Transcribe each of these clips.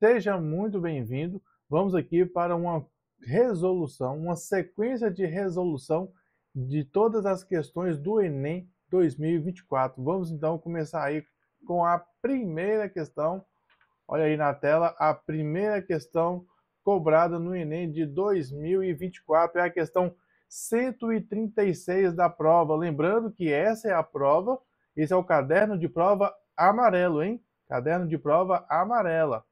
Seja muito bem-vindo. Vamos aqui para uma resolução, uma sequência de resolução de todas as questões do Enem 2024. Vamos então começar aí com a primeira questão. Olha aí na tela, a primeira questão cobrada no Enem de 2024 é a questão 136 da prova. Lembrando que essa é a prova, esse é o caderno de prova amarelo, hein? Caderno de prova amarela.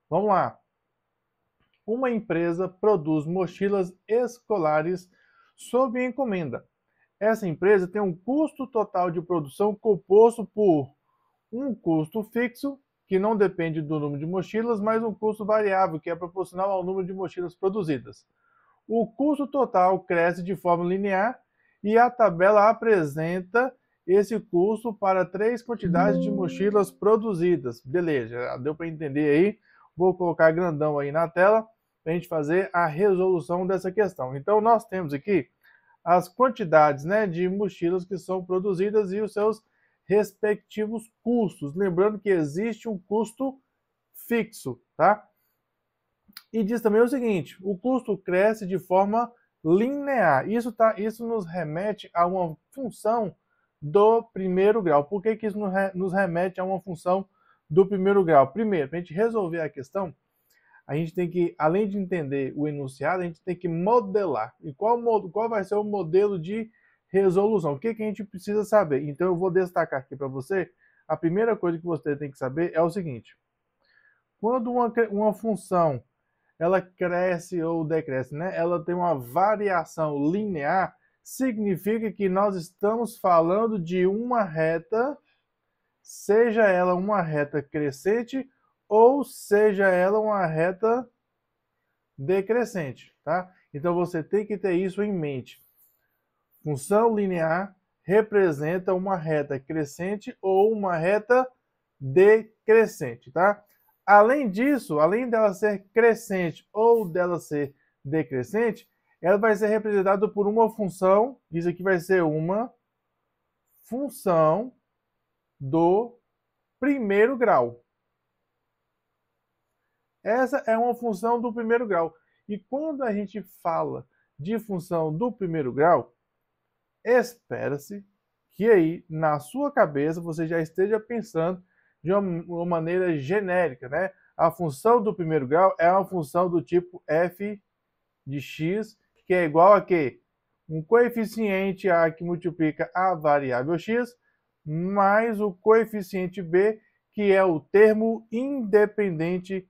Vamos lá. Uma empresa produz mochilas escolares sob encomenda. Essa empresa tem um custo total de produção composto por um custo fixo, que não depende do número de mochilas, mas um custo variável, que é proporcional ao número de mochilas produzidas. O custo total cresce de forma linear e a tabela apresenta esse custo para 3 quantidades de mochilas produzidas. Beleza, já deu para entender aí. Vou colocar grandão aí na tela para a gente fazer a resolução dessa questão. Então, nós temos aqui as quantidades, né, de mochilas que são produzidas e os seus respectivos custos. Lembrando que existe um custo fixo, tá? E diz também o seguinte, o custo cresce de forma linear. Isso nos remete a uma função do primeiro grau. Por que isso nos remete a uma função do primeiro grau? Primeiro, para a gente resolver a questão, a gente tem que, além de entender o enunciado, a gente tem que modelar. E qual vai ser o modelo de resolução? O que a gente precisa saber? Então, eu vou destacar aqui para você. A primeira coisa que você tem que saber é o seguinte. Quando uma função ela cresce ou decresce, né? Ela tem uma variação linear, significa que nós estamos falando de uma reta, seja ela uma reta crescente ou seja ela uma reta decrescente, tá? Então você tem que ter isso em mente. Função linear representa uma reta crescente ou uma reta decrescente, tá? Além disso, além dela ser crescente ou dela ser decrescente, ela vai ser representada por uma função, isso aqui vai ser uma função do primeiro grau. Essa é uma função do primeiro grau. E quando a gente fala de função do primeiro grau, espera-se que aí, na sua cabeça, você já esteja pensando de uma maneira genérica, né? A função do primeiro grau é uma função do tipo f de x, que é igual a quê? Um coeficiente a que multiplica a variável x, mais o coeficiente b, que é o termo independente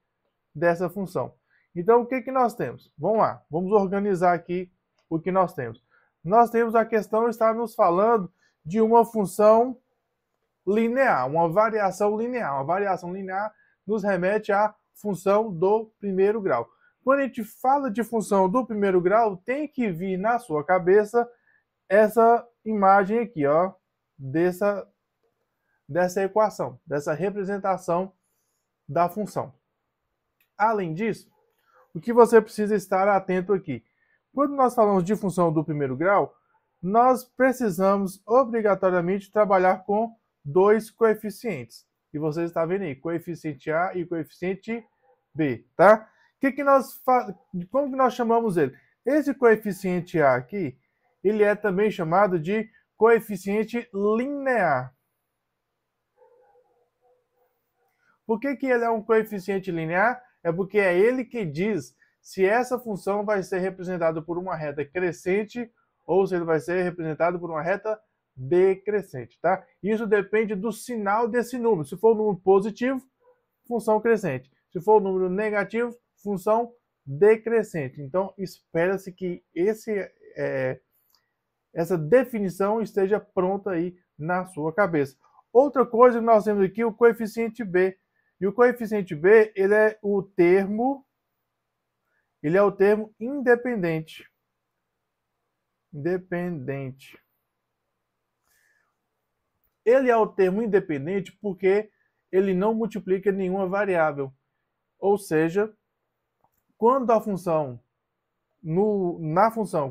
dessa função. Então, o que nós temos? Vamos lá, vamos organizar aqui o que nós temos. Nós temos a questão, está nos falando de uma função linear, uma variação linear. Uma variação linear nos remete à função do primeiro grau. Quando a gente fala de função do primeiro grau, tem que vir na sua cabeça essa imagem aqui, ó, dessa equação, dessa representação da função. Além disso, o que você precisa estar atento aqui? Quando nós falamos de função do primeiro grau, nós precisamos obrigatoriamente trabalhar com dois coeficientes. E você está vendo aí, coeficiente A e coeficiente B, tá? Como que nós chamamos ele? Esse coeficiente A aqui, ele é também chamado de coeficiente linear. Por que ele é um coeficiente linear? É porque é ele que diz se essa função vai ser representada por uma reta crescente ou se ele vai ser representado por uma reta decrescente, tá? Isso depende do sinal desse número. Se for um número positivo, função crescente. Se for um número negativo, função decrescente. Então, espera-se que essa definição esteja pronta aí na sua cabeça. Outra coisa que nós temos aqui, o coeficiente B. E o coeficiente B, ele é o termo independente. Ele é o termo independente porque ele não multiplica nenhuma variável. Ou seja, quando a função,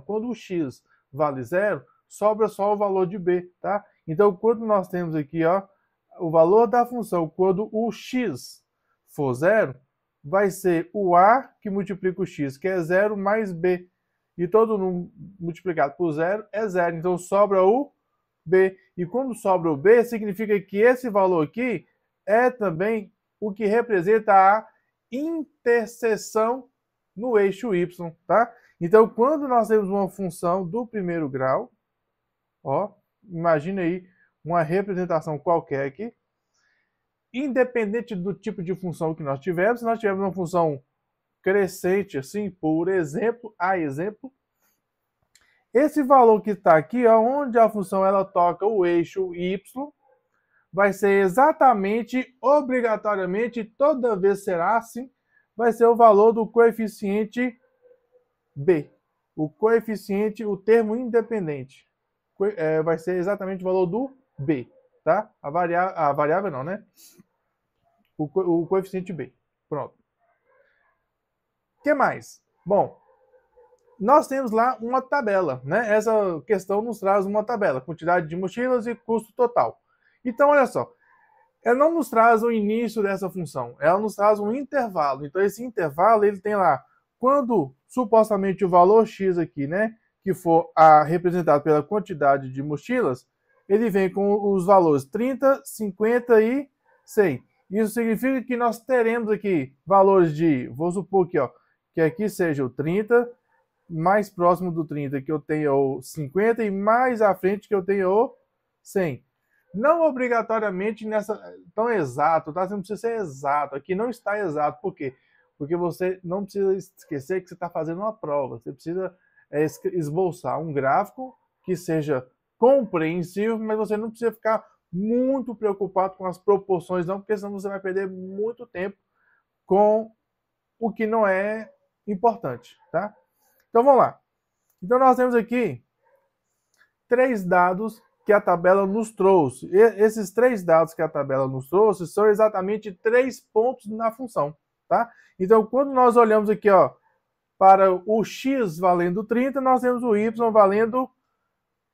quando o x vale zero, sobra só o valor de b, tá? Então, quando nós temos aqui, ó, o valor da função, quando o x for zero, vai ser o A que multiplica o X, que é 0 mais B. E todo número multiplicado por 0 é 0. Então sobra o B. E quando sobra o B, significa que esse valor aqui é também o que representa a interseção no eixo Y, tá? Então, quando nós temos uma função do primeiro grau, ó, imagine aí uma representação qualquer aqui, independente do tipo de função que nós tivermos, se nós tivermos uma função crescente, assim, por exemplo, a exemplo, esse valor que está aqui, onde a função ela toca o eixo Y, vai ser exatamente, obrigatoriamente, toda vez será assim, vai ser o valor do coeficiente B. O coeficiente, o termo independente, vai ser exatamente o valor do B, tá? A variável não, né? O coeficiente B. Pronto. O que mais? Bom, nós temos lá uma tabela, né? Essa questão nos traz uma tabela, quantidade de mochilas e custo total. Então, olha só, ela não nos traz o início dessa função, ela nos traz um intervalo. Então, esse intervalo, ele tem lá, quando supostamente o valor X aqui, né, que for representado pela quantidade de mochilas, ele vem com os valores 30, 50 e 100. Isso significa que nós teremos aqui valores de, vou supor aqui, ó, que aqui seja o 30, mais próximo do 30 que eu tenho o 50 e mais à frente que eu tenho o 100. Não obrigatoriamente tão exato, tá? Você não precisa ser exato. Aqui não está exato. Por quê? Porque você não precisa esquecer que você está fazendo uma prova. Você precisa esboçar um gráfico que seja compreensível, mas você não precisa ficar muito preocupado com as proporções, não, porque senão você vai perder muito tempo com o que não é importante, tá? Então vamos lá. Então nós temos aqui 3 dados que a tabela nos trouxe. Esses 3 dados que a tabela nos trouxe são exatamente 3 pontos na função, tá? Então, quando nós olhamos aqui, ó, para o x valendo 30, nós temos o y valendo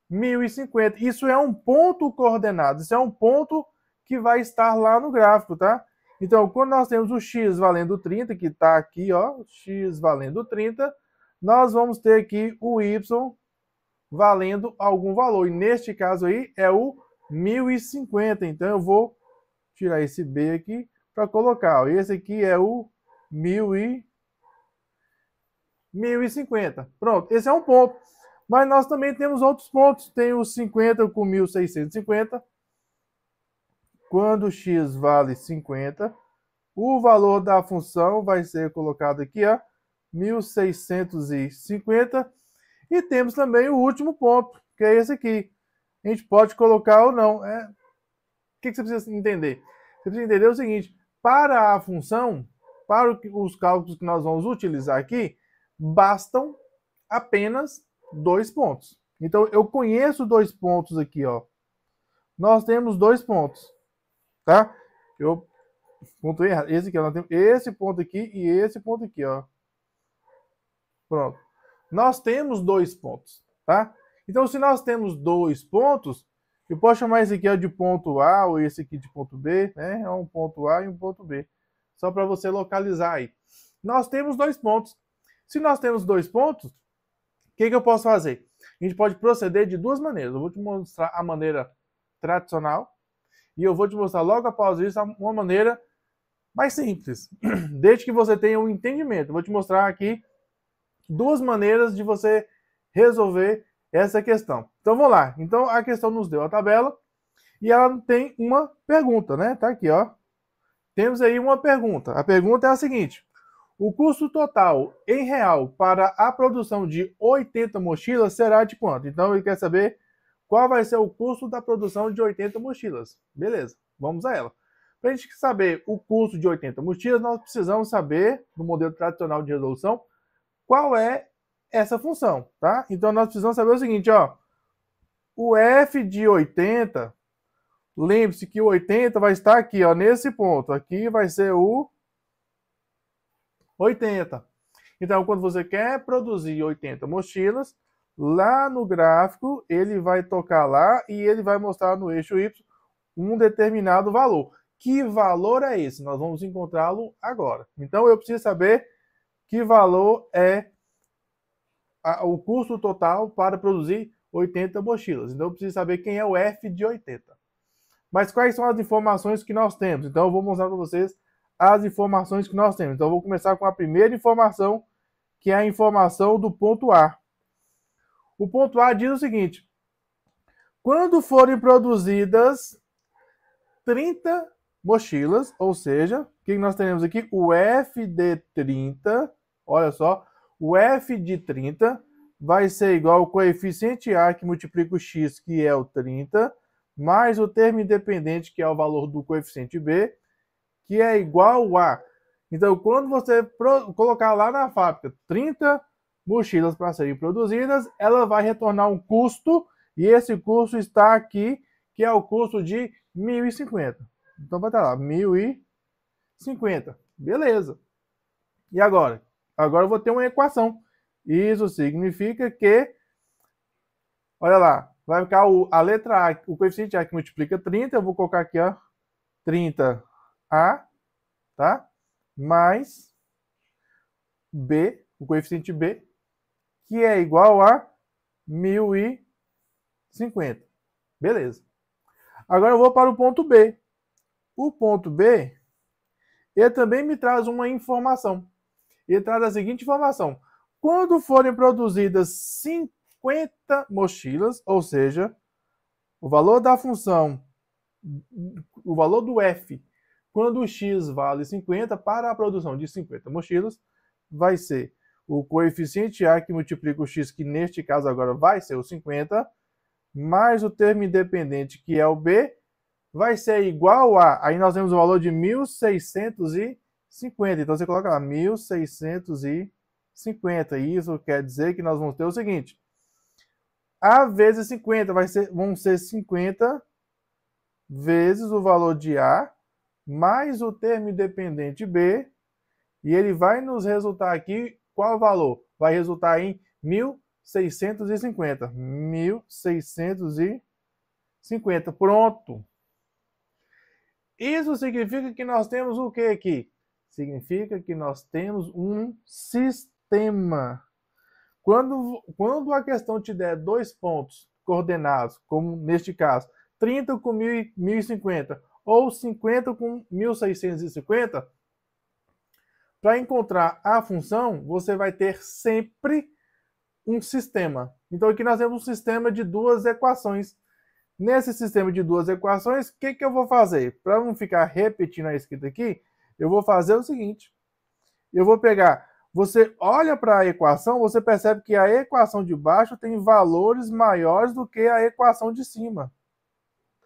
1050. Isso é um ponto coordenado, isso é um ponto que vai estar lá no gráfico, tá? Então, quando nós temos o x valendo 30, que está aqui, ó, x valendo 30, nós vamos ter aqui o y valendo algum valor. E neste caso aí é o 1050. Então eu vou tirar esse B aqui para colocar. Ó. Esse aqui é o 1050. Pronto, esse é um ponto. Mas nós também temos outros pontos. Tem o 50 com 1650. Quando x vale 50, o valor da função vai ser colocado aqui, ó, 1650. E temos também o último ponto, que é esse aqui. A gente pode colocar ou não. O que você precisa entender? Você precisa entender o seguinte, para a função, para os cálculos que nós vamos utilizar aqui, bastam apenas 2 pontos. Então, eu conheço 2 pontos aqui, ó. Nós temos 2 pontos, tá? Eu pontuei errado. Esse aqui, ó, nós temos esse ponto aqui e esse ponto aqui, ó. Pronto. Nós temos 2 pontos, tá? Então, se nós temos 2 pontos, eu posso chamar esse aqui de ponto A ou esse aqui de ponto B, né? É um ponto A e um ponto B. Só para você localizar aí. Nós temos 2 pontos. Se nós temos 2 pontos, o que eu posso fazer? A gente pode proceder de 2 maneiras. Eu vou te mostrar a maneira tradicional e eu vou te mostrar logo após isso uma maneira mais simples. Desde que você tenha um entendimento. Eu vou te mostrar aqui 2 maneiras de você resolver essa questão. Então, vamos lá. Então, a questão nos deu a tabela e ela tem uma pergunta, né? Tá aqui, ó. Temos aí uma pergunta. A pergunta é a seguinte. O custo total em real para a produção de 80 mochilas será de quanto? Então, ele quer saber qual vai ser o custo da produção de 80 mochilas. Beleza, vamos a ela. Para a gente saber o custo de 80 mochilas, nós precisamos saber, no modelo tradicional de resolução, qual é essa função, tá? Então, nós precisamos saber o seguinte, ó. O f de 80, lembre-se que o 80 vai estar aqui, ó, nesse ponto. Aqui vai ser o 80. Então, quando você quer produzir 80 mochilas, lá no gráfico, ele vai tocar lá e ele vai mostrar no eixo Y um determinado valor, Que valor é esse? Nós vamos encontrá-lo agora. Então, eu preciso saber que valor é o custo total para produzir 80 mochilas. Então, eu preciso saber quem é o F de 80. Mas quais são as informações que nós temos? Então, eu vou mostrar para vocês as informações que nós temos. Então, eu vou começar com a primeira informação, que é a informação do ponto A. O ponto A diz o seguinte: quando forem produzidas 30 mochilas, ou seja, o que nós teremos aqui? O F de 30, olha só, o F de 30 vai ser igual ao coeficiente A, que multiplica o X, que é o 30, mais o termo independente, que é o valor do coeficiente B, que é igual a... Então, quando você colocar lá na fábrica 30 mochilas para serem produzidas, ela vai retornar um custo, e esse custo está aqui, que é o custo de 1.050. Então, vai estar lá, 1.050. Beleza. E agora? Agora eu vou ter uma equação. Isso significa que, olha lá, vai ficar a letra A, o coeficiente A que multiplica 30, eu vou colocar aqui, ó, 30A, tá? Mais B, o coeficiente B, que é igual a 1.050. Beleza. Agora eu vou para o ponto B. O ponto B, ele também me traz uma informação. Ele traz a seguinte informação: quando forem produzidas 50 mochilas, ou seja, o valor da função, o valor do F, quando o X vale 50, para a produção de 50 mochilas, vai ser o coeficiente A que multiplica o X, que neste caso agora vai ser o 50, mais o termo independente, que é o B, vai ser igual a... Aí nós temos o valor de 1.650. Então você coloca lá 1.650. E isso quer dizer que nós vamos ter o seguinte: A vezes 50 vão ser 50 vezes o valor de A, mais o termo independente B, e ele vai nos resultar aqui, qual o valor? Vai resultar em 1.650. 1.650. Pronto. Isso significa que nós temos o que aqui? Significa que nós temos um sistema. Quando a questão te der 2 pontos coordenados, como neste caso, 30 com 1.050 ou 50 com 1.650, para encontrar a função, você vai ter sempre um sistema. Então aqui nós temos um sistema de duas equações. Nesse sistema de duas equações, o que eu vou fazer? Para não ficar repetindo a escrita aqui, eu vou fazer o seguinte. Eu vou pegar... Você olha para a equação, você percebe que a equação de baixo tem valores maiores do que a equação de cima.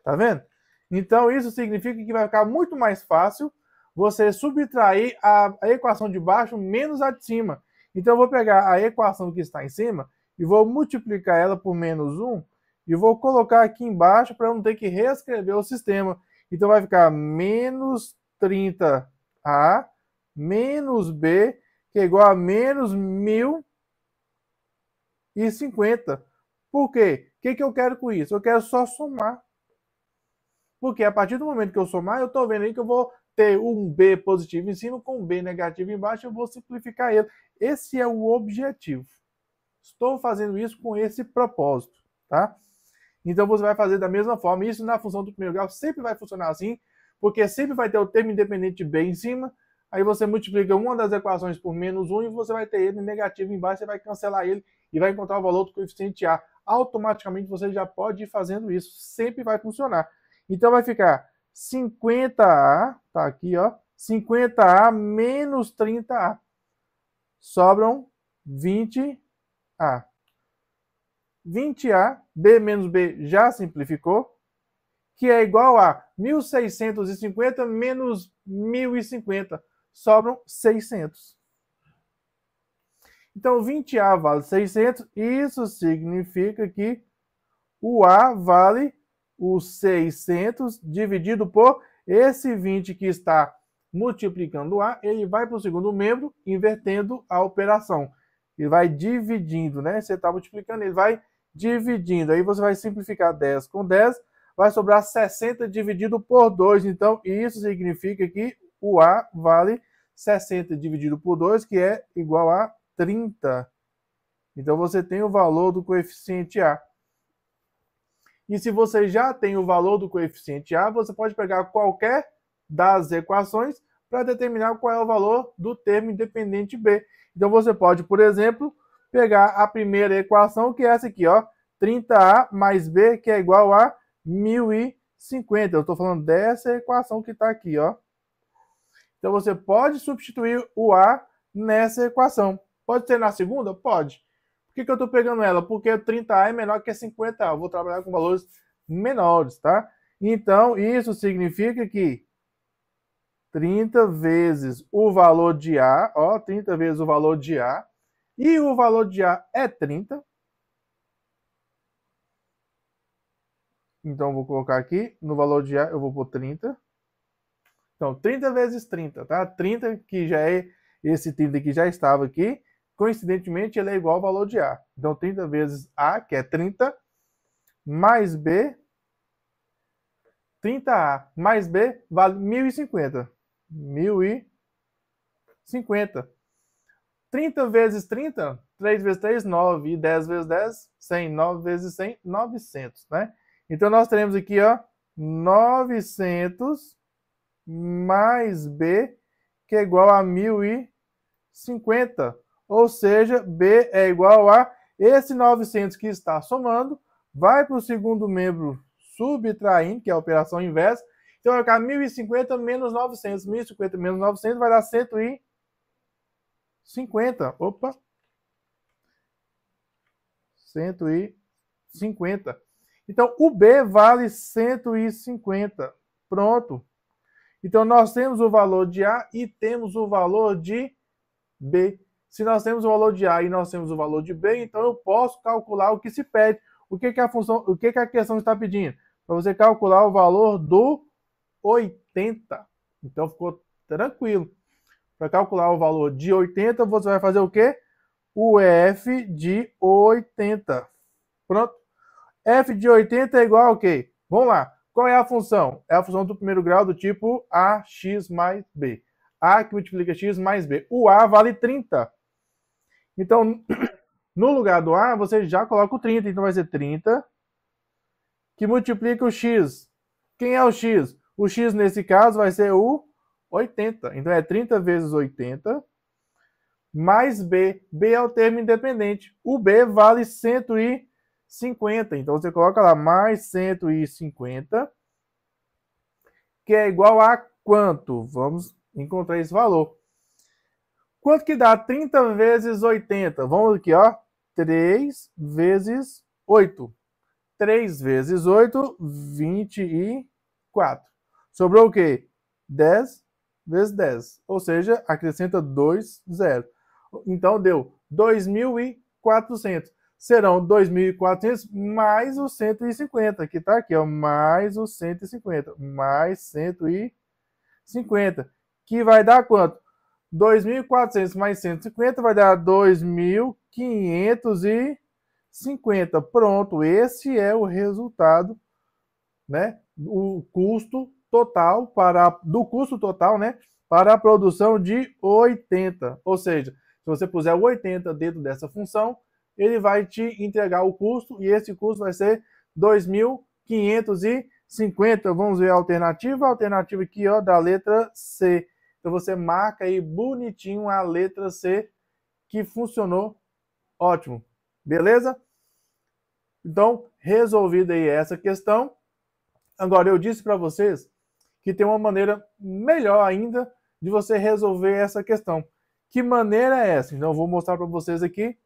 Tá vendo? Então, isso significa que vai ficar muito mais fácil você subtrair a equação de baixo menos a de cima. Então, eu vou pegar a equação que está em cima e vou multiplicar ela por menos 1 e vou colocar aqui embaixo para não ter que reescrever o sistema. Então, vai ficar menos 30A menos B, que é igual a menos 1.050. Por quê? O que eu quero com isso? Eu quero só somar. Porque a partir do momento que eu somar, eu estou vendo aí que eu vou ter um B positivo em cima com um B negativo embaixo, eu vou simplificar ele. Esse é o objetivo. Estou fazendo isso com esse propósito, tá? Então você vai fazer da mesma forma. Isso na função do primeiro grau sempre vai funcionar assim, porque sempre vai ter o termo independente de B em cima. Aí você multiplica uma das equações por menos 1 e você vai ter ele negativo embaixo, você vai cancelar ele e vai encontrar o valor do coeficiente A. Automaticamente você já pode ir fazendo isso, sempre vai funcionar. Então vai ficar 50A, tá aqui, ó, 50A menos 30A. Sobram 20A. 20A, B menos B já simplificou, que é igual a 1.650 menos 1.050. Sobram 600. Então, 20A vale 600. Isso significa que o A vale os 600 dividido por esse 20 que está multiplicando o A. Ele vai para o segundo membro, invertendo a operação. Ele vai dividindo, né? Você está multiplicando, ele vai dividindo. Aí você vai simplificar 10 com 10. vai sobrar 60 dividido por 2. Então, isso significa que o A vale 60 dividido por 2, que é igual a 30. Então, você tem o valor do coeficiente A. E se você já tem o valor do coeficiente A, você pode pegar qualquer das equações para determinar qual é o valor do termo independente B. Então, você pode, por exemplo, pegar a primeira equação, que é essa aqui, ó, 30A mais B, que é igual a 1050. Eu estou falando dessa equação que está aqui, ó. Então, você pode substituir o A nessa equação. Pode ser na segunda? Pode. Por que eu estou pegando ela? Porque 30A é menor que 50A. Eu vou trabalhar com valores menores, tá? Então, isso significa que 30 vezes o valor de A, ó, 30 vezes o valor de A, e o valor de A é 30. Então, vou colocar aqui, no valor de A eu vou pôr 30. Então, 30 vezes 30, tá? 30, que já é, esse 30 que já estava aqui, coincidentemente, ele é igual ao valor de A. Então, 30 vezes A, que é 30, mais B, 30A mais B vale 1050. 1050. 30 vezes 30, 3 vezes 3, 9. E 10 vezes 10, 100. 9 vezes 100, 900, né? Então, nós teremos aqui, ó, 900 mais B, que é igual a 1050. Ou seja, B é igual a esse 900 que está somando, vai para o segundo membro subtraindo, que é a operação inversa. Então, vai ficar 1050 menos 900. 1050 menos 900 vai dar 150. Opa! 150. Então, o B vale 150. Pronto. Então, nós temos o valor de A e temos o valor de B. Se nós temos o valor de A e nós temos o valor de B, então eu posso calcular o que se pede. O que a função, o que a questão está pedindo? Para você calcular o valor do 80. Então, ficou tranquilo. Para calcular o valor de 80, você vai fazer o quê? O F de 80. Pronto. F de 80 é igual ao quê? Vamos lá. Qual é a função? É a função do primeiro grau do tipo AX mais B. A que multiplica X mais B. O A vale 30. Então, no lugar do A, você já coloca o 30. Então, vai ser 30 que multiplica o X. Quem é o X? O X, nesse caso, vai ser o 80. Então, é 30 vezes 80 mais B. B é o termo independente. O B vale 150. Então, você coloca lá mais 150, que é igual a quanto? Vamos encontrar esse valor. Quanto que dá 30 vezes 80? Vamos aqui, ó. 3 vezes 8. 3 vezes 8, 24. Sobrou o quê? 10 vezes 10. Ou seja, acrescenta 2 zeros. Então, deu 2.400. Serão 2.400 mais o 150, que está aqui, ó, mais o 150, mais 150, que vai dar quanto? 2.400 mais 150 vai dar 2.550. Pronto, esse é o resultado, né? O custo total do custo total, né, para a produção de 80. Ou seja, se você puser o 80 dentro dessa função, ele vai te entregar o custo, e esse custo vai ser 2.550. Vamos ver a alternativa. A alternativa aqui, ó, da letra C. Então, você marca aí bonitinho a letra C, que funcionou ótimo. Beleza? Então, resolvida aí essa questão. Agora, eu disse para vocês que tem uma maneira melhor ainda de você resolver essa questão. Que maneira é essa? Então, eu vou mostrar para vocês aqui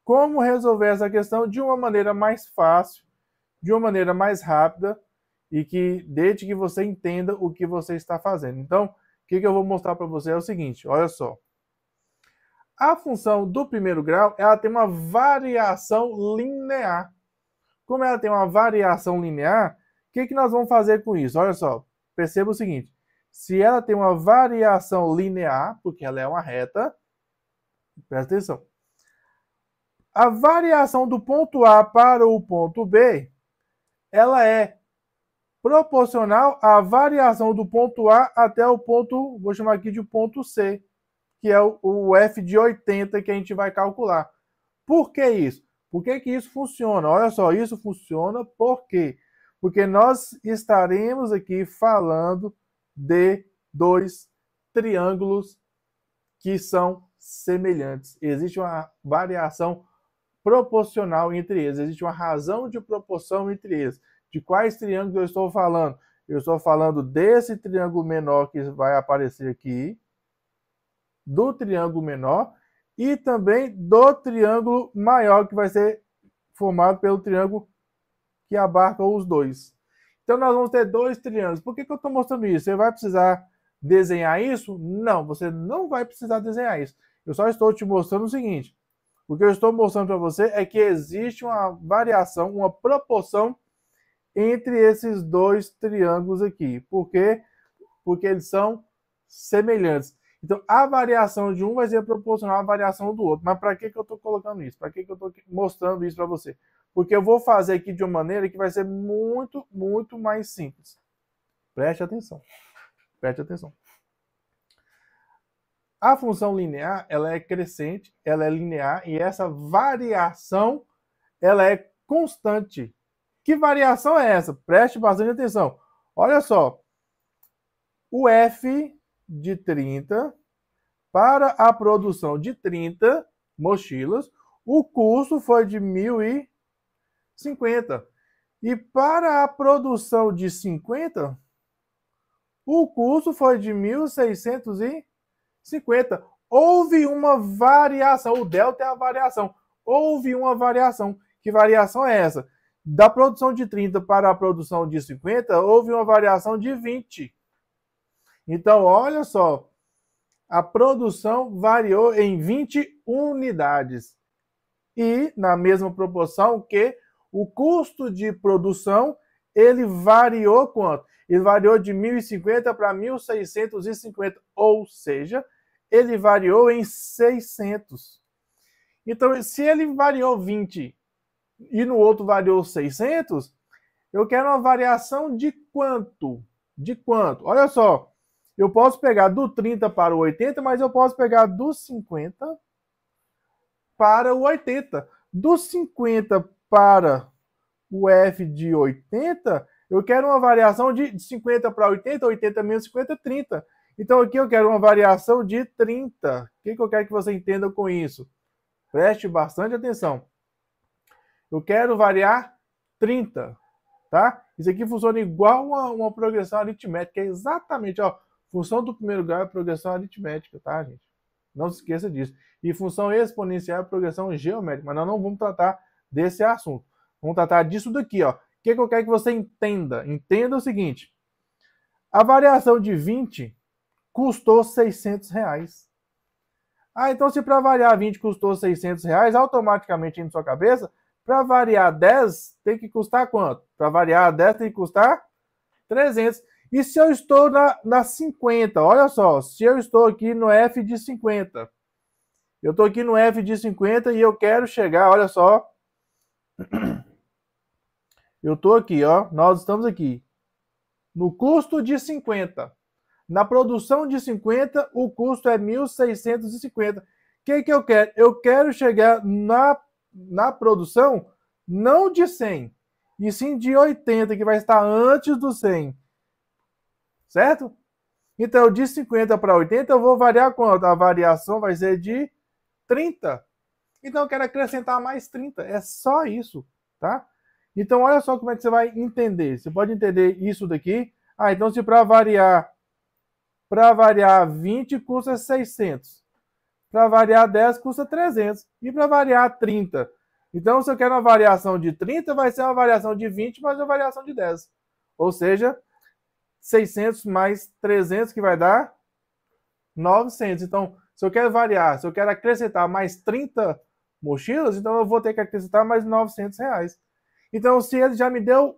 como resolver essa questão de uma maneira mais fácil, de uma maneira mais rápida, e que desde que você entenda o que você está fazendo. Então, o que eu vou mostrar para você é o seguinte, olha só. A função do primeiro grau, ela tem uma variação linear. Como ela tem uma variação linear, o que nós vamos fazer com isso? Olha só, perceba o seguinte. Se ela tem uma variação linear, porque ela é uma reta, presta atenção. A variação do ponto A para o ponto B, ela é proporcional à variação do ponto A até o ponto, vou chamar aqui de ponto C, que é o F de 80 que a gente vai calcular. Por que isso? Por que isso funciona? Olha só, isso funciona por quê? Porque nós estaremos aqui falando de dois triângulos que são semelhantes. Existe uma variação proporcional entre eles. Existe uma razão de proporção entre eles. De quais triângulos eu estou falando? Eu estou falando desse triângulo menor que vai aparecer aqui, do triângulo menor, e também do triângulo maior, que vai ser formado pelo triângulo que abarca os dois. Então, nós vamos ter dois triângulos. Por que eu estou mostrando isso? Você vai precisar desenhar isso? Não, você não vai precisar desenhar isso. Eu só estou te mostrando o seguinte. O que eu estou mostrando para você é que existe uma variação, uma proporção entre esses dois triângulos aqui. Por quê? Porque eles são semelhantes. Então, a variação de um vai ser proporcional à variação do outro. Mas para que eu estou colocando isso? Para que eu estou mostrando isso para você? Porque eu vou fazer aqui de uma maneira que vai ser muito, muito mais simples. Preste atenção. Preste atenção. A função linear, ela é crescente, ela é linear, e essa variação, ela é constante. Que variação é essa? Preste bastante atenção. Olha só. O F de 30, para a produção de 30 mochilas, o custo foi de 1.050. E para a produção de 50, o custo foi de 1.650. Houve uma variação, o delta é a variação. Houve uma variação. Que variação é essa? Da produção de 30 para a produção de 50, houve uma variação de 20. Então, olha só, a produção variou em 20 unidades. E, na mesma proporção que o custo de produção, ele variou quanto? Ele variou de 1.050 para 1.650, ou seja, ele variou em 600. Então, se ele variou 20 e no outro variou 600, eu quero uma variação de quanto? De quanto? Olha só. Eu posso pegar do 30 para o 80, mas eu posso pegar do 50 para o 80. Do 50 para o F de 80, eu quero uma variação de 50 para 80, 80 menos 50, 30. Então aqui eu quero uma variação de 30. O que eu quero que você entenda com isso? Preste bastante atenção. Eu quero variar 30, tá? Isso aqui funciona igual a uma progressão aritmética, é exatamente, ó. Função do primeiro grau é progressão aritmética, tá, gente? Não se esqueça disso. E função exponencial é progressão geométrica, mas nós não vamos tratar desse assunto. Vamos tratar disso daqui, ó. O que eu quero que você entenda? Entenda o seguinte. A variação de 20 custou 600 reais. Ah, então se para variar 20 custou 600 reais, automaticamente na sua cabeça, para variar 10 tem que custar quanto? Para variar 10 tem que custar 300. E se eu estou na 50, olha só, se eu estou aqui no F de 50, eu estou aqui no F de 50 e eu quero chegar, olha só, eu estou aqui, ó, nós estamos aqui, no custo de 50. Na produção de 50, o custo é 1.650. O que eu quero? Eu quero chegar na produção não de 100, e sim de 80, que vai estar antes do 100. Certo? Então, de 50 para 80, eu vou variar quanto? A variação vai ser de 30. Então, eu quero acrescentar mais 30. É só isso, tá? Então, olha só como é que você vai entender. Você pode entender isso daqui. Ah, então se para variar 20 custa 600. Para variar 10 custa 300. E para variar 30. Então, se eu quero uma variação de 30, vai ser uma variação de 20 mais uma variação de 10. Ou seja, 600 mais 300, que vai dar 900. Então, se eu quero variar, se eu quero acrescentar mais 30 mochilas, então eu vou ter que acrescentar mais 900 reais. Então, se ele já me deu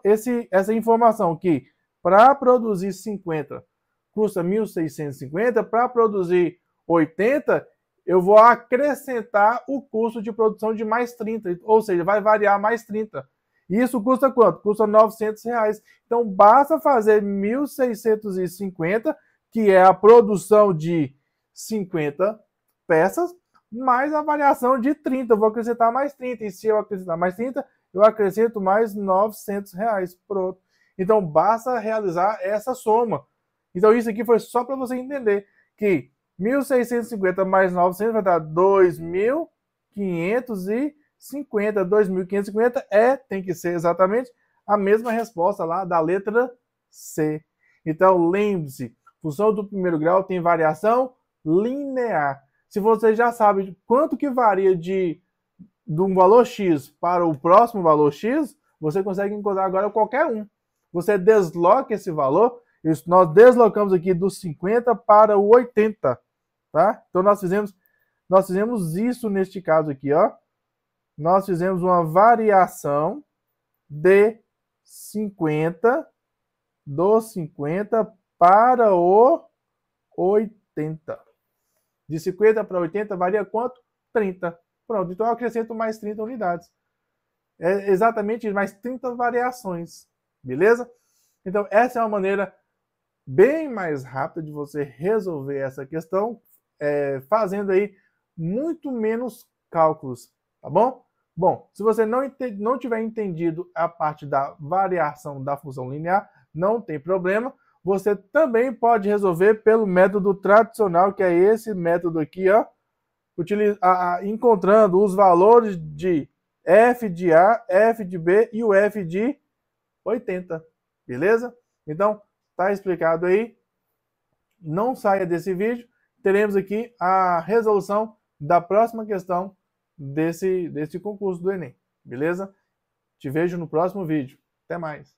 essa informação que para produzir 50 custa 1.650, para produzir 80, eu vou acrescentar o custo de produção de mais 30, ou seja, vai variar mais 30. Isso custa quanto? Custa R$900. Então, basta fazer 1.650, que é a produção de 50 peças, mais a variação de 30. Eu vou acrescentar mais 30. E se eu acrescentar mais 30, eu acrescento mais R$900. Pronto. Então, basta realizar essa soma. Então, isso aqui foi só para você entender que 1.650 mais 900 vai dar 2.550. 2.550 tem que ser exatamente a mesma resposta lá da letra C. Então, lembre-se, função do primeiro grau tem variação linear. Se você já sabe quanto que varia de um valor x para o próximo valor x, você consegue encontrar agora qualquer um. Você desloca esse valor, nós deslocamos aqui do 50 para o 80, tá? Então, nós fizemos isso neste caso aqui, ó. Nós fizemos uma variação de 50, do 50 para o 80. De 50 para 80 varia quanto? 30. Pronto, então eu acrescento mais 30 unidades. É exatamente mais 30 variações, beleza? Então essa é uma maneira bem mais rápida de você resolver essa questão, fazendo aí muito menos cálculos, tá bom? Bom, se você não tiver entendido a parte da variação da função linear, não tem problema. Você também pode resolver pelo método tradicional, que é esse método aqui, ó, encontrando os valores de f de A, f de B e o f de 80, beleza? Então, tá explicado aí. Não saia desse vídeo. Teremos aqui a resolução da próxima questão desse concurso do Enem, beleza? Te vejo no próximo vídeo. Até mais!